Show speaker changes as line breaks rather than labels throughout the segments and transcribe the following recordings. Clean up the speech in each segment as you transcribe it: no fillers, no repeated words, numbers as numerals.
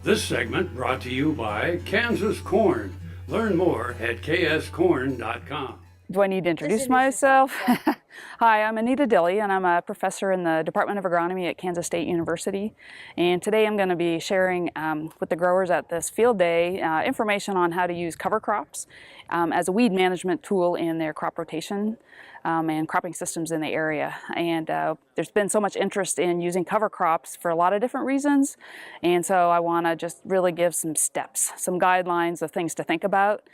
This segment brought to you by Kansas Corn. Learn more at kscorn.com.
Do I need to introduce myself? Hi, I'm Anita Dille and I'm a professor in the Department of Agronomy at Kansas State University. And today I'm going to be sharing with the growers at this field day information on how to use cover crops as a weed management tool in their crop rotation and cropping systems in the area. And there's been so much interest in using cover crops for a lot of different reasons. And so I want to just really give some steps, some guidelines of things to think about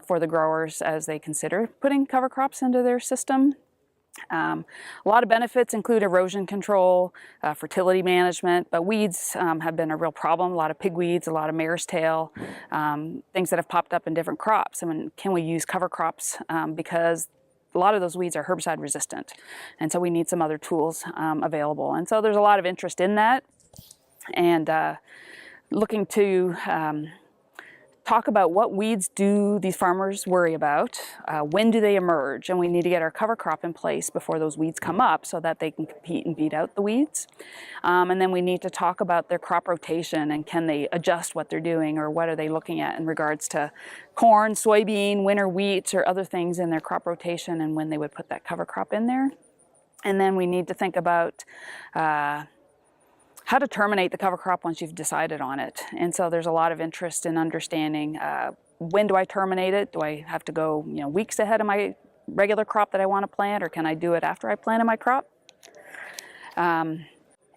for the growers as they consider putting cover crops into their system. A lot of benefits include erosion control, fertility management, but weeds have been a real problem. A lot of pigweeds, a lot of mare's tail, things that have popped up in different crops. I mean, can we use cover crops because a lot of those weeds are herbicide resistant, and so we need some other tools available. And so there's a lot of interest in that, and looking to talk about what weeds do these farmers worry about, when do they emerge, and we need to get our cover crop in place before those weeds come up so that they can compete and beat out the weeds. And then we need to talk about their crop rotation and can they adjust what they're doing or what are they looking at in regards to corn, soybean, winter wheat, or other things in their crop rotation and when they would put that cover crop in there. And then we need to think about how to terminate the cover crop once you've decided on it. And so there's a lot of interest in understanding when do I terminate it? Do I have to go weeks ahead of my regular crop that I want to plant, or can I do it after I planted my crop?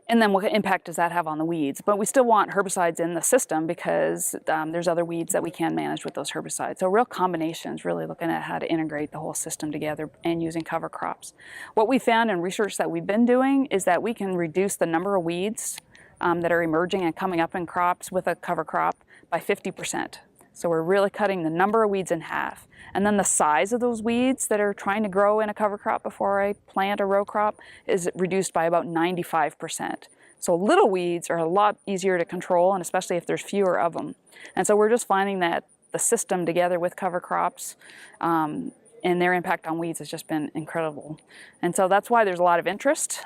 And then what impact does that have on the weeds? But we still want herbicides in the system because there's other weeds that we can manage with those herbicides. So real combinations, really looking at how to integrate the whole system together and using cover crops. What we found in research that we've been doing is that we can reduce the number of weeds that are emerging and coming up in crops with a cover crop by 50%. So we're really cutting the number of weeds in half. And then the size of those weeds that are trying to grow in a cover crop before I plant a row crop is reduced by about 95%. So little weeds are a lot easier to control, and especially if there's fewer of them. And so we're just finding that the system together with cover crops and their impact on weeds has just been incredible. And so that's why there's a lot of interest.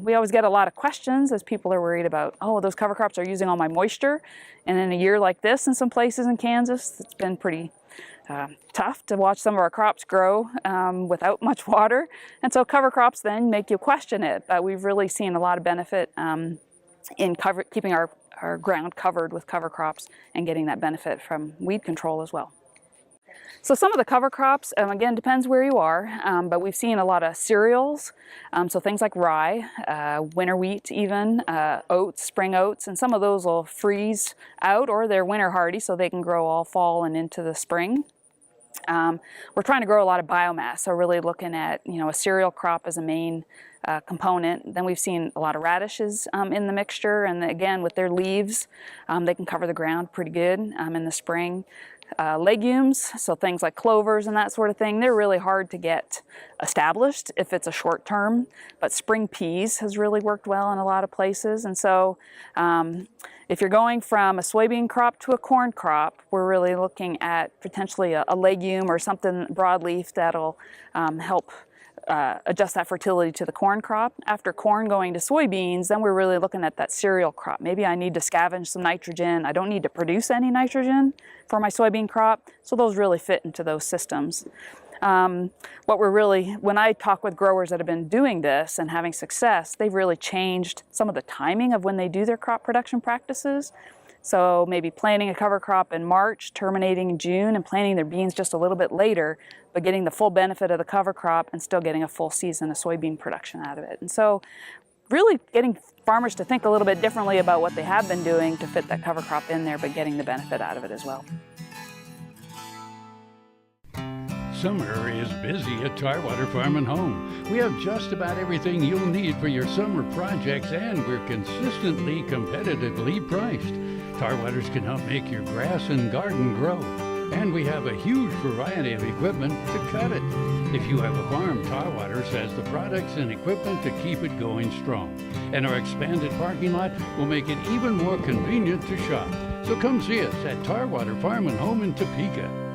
We always get a lot of questions as people are worried about, oh, those cover crops are using all my moisture. And in a year like this in some places in Kansas, it's been pretty tough to watch some of our crops grow without much water. And so cover crops then make you question it. But we've really seen a lot of benefit in keeping our ground covered with cover crops and getting that benefit from weed control as well. So some of the cover crops, again, depends where you are, but we've seen a lot of cereals, so things like rye, winter wheat even, oats, spring oats, and some of those will freeze out or they're winter hardy so they can grow all fall and into the spring. We're trying to grow a lot of biomass, so really looking at a cereal crop as a main component. Then we've seen a lot of radishes in the mixture, and again with their leaves, they can cover the ground pretty good in the spring. Legumes, so things like clovers and that sort of thing, they're really hard to get established if it's a short term, but spring peas has really worked well in a lot of places. And so if you're going from a soybean crop to a corn crop, we're really looking at potentially a legume or something broadleaf that'll help adjust that fertility to the corn crop. After corn going to soybeans, then we're really looking at that cereal crop. Maybe I need to scavenge some nitrogen. I don't need to produce any nitrogen for my soybean crop. So those really fit into those systems. When I talk with growers that have been doing this and having success, they've really changed some of the timing of when they do their crop production practices. So maybe planting a cover crop in March, terminating in June, and planting their beans just a little bit later, but getting the full benefit of the cover crop and still getting a full season of soybean production out of it. And so really getting farmers to think a little bit differently about what they have been doing to fit that cover crop in there, but getting the benefit out of it as well.
Summer is busy at Tarwater Farm and Home. We have just about everything you'll need for your summer projects, and we're consistently competitively priced. Tarwaters can help make your grass and garden grow, and we have a huge variety of equipment to cut it. If you have a farm, Tarwaters has the products and equipment to keep it going strong. And our expanded parking lot will make it even more convenient to shop. So come see us at Tarwater Farm and Home in Topeka.